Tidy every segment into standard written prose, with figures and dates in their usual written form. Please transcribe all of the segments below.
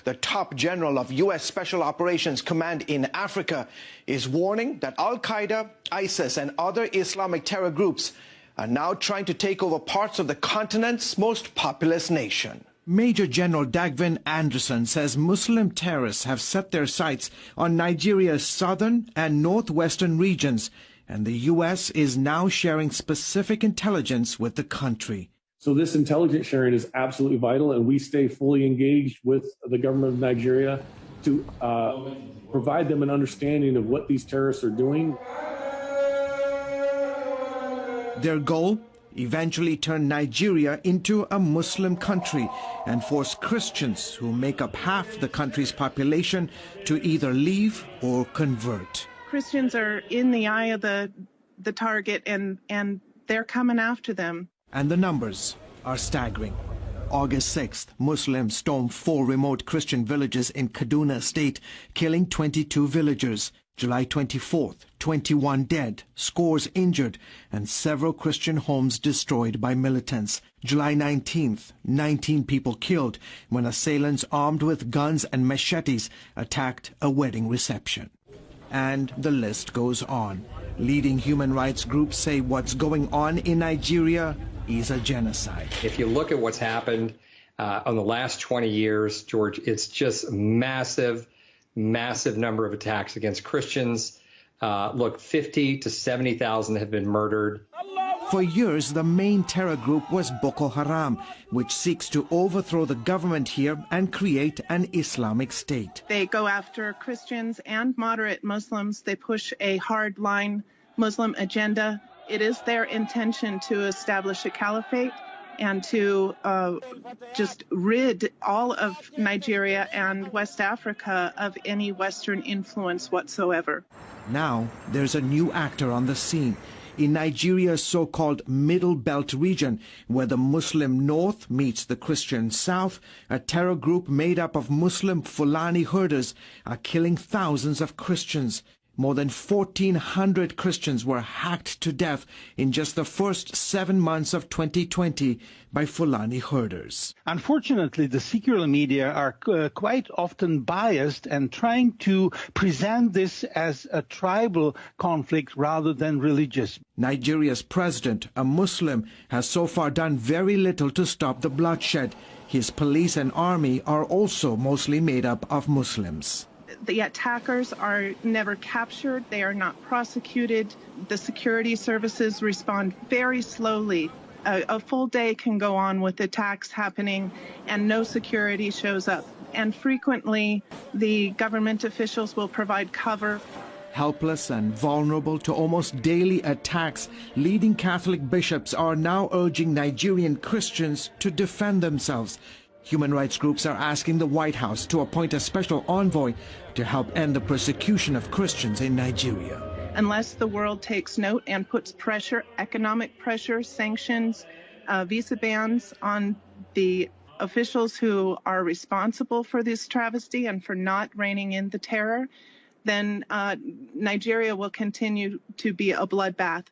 The top general of U.S. Special Operations Command in Africa is warning that Al-Qaeda, ISIS, and other Islamic terror groups are now trying to take over parts of the continent's most populous nation. Major General Dagvin Anderson says Muslim terrorists have set their sights on Nigeria's southern and northwestern regions, and the U.S. is now sharing specific intelligence with the country. So this intelligence sharing is absolutely vital, and we stay fully engaged with the government of Nigeria to provide them an understanding of what these terrorists are doing. Their goal? Eventually turn Nigeria into a Muslim country and force Christians, who make up half the country's population, to either leave or convert. Christians are in the eye of the target, and they're coming after them. And the numbers are staggering. August 6th, Muslims stormed 4 remote Christian villages in Kaduna State, killing 22 villagers. July 24th, 21 dead, scores injured, and several Christian homes destroyed by militants. July 19th, 19 people killed when assailants armed with guns and machetes attacked a wedding reception. And the list goes on. Leading human rights groups say what's going on in Nigeria is a genocide. If you look at what's happened on the last 20 years, George, it's just massive number of attacks against Christians. Look, 50 to 70,000 have been murdered. For years, the main terror group was Boko Haram, which seeks to overthrow the government here and create an Islamic state. They go after Christians and moderate Muslims. They push a hard-line Muslim agenda. It is their intention to establish a caliphate and to just rid all of Nigeria and West Africa of any Western influence whatsoever. Now, there's a new actor on the scene. In Nigeria's so-called Middle Belt region, where the Muslim north meets the Christian south, a terror group made up of Muslim Fulani herders are killing thousands of Christians. More than 1,400 Christians were hacked to death in just the first 7 months of 2020 by Fulani herders. Unfortunately, the secular media are quite often biased and trying to present this as a tribal conflict rather than religious. Nigeria's president, a Muslim, has so far done very little to stop the bloodshed. His police and army are also mostly made up of Muslims. The attackers are never captured. They are not prosecuted. The security services respond very slowly. A full day can go on with attacks happening and no security shows up. And frequently, the government officials will provide cover. Helpless and vulnerable to almost daily attacks, leading Catholic bishops are now urging Nigerian Christians to defend themselves. Human rights groups are asking the White House to appoint a special envoy to help end the persecution of Christians in Nigeria. Unless the world takes note and puts pressure, economic pressure, sanctions, visa bans on the officials who are responsible for this travesty and for not reining in the terror, then Nigeria will continue to be a bloodbath.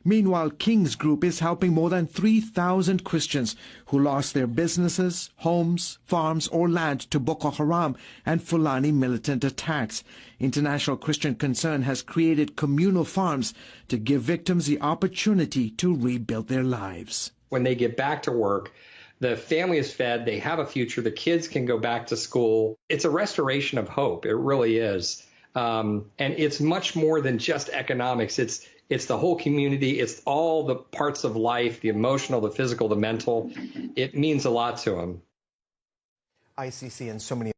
Meanwhile, King's Group is helping more than 3,000 Christians who lost their businesses, homes, farms, or land to Boko Haram and Fulani militant attacks. International Christian Concern has created communal farms to give victims the opportunity to rebuild their lives. When they get back to work, the family is fed, they have a future, the kids can go back to school. It's a restoration of hope. It really is. And it's much more than just economics. It's the whole community. It's all the parts of life, the emotional, the physical, the mental. It means a lot to them. ICC and so many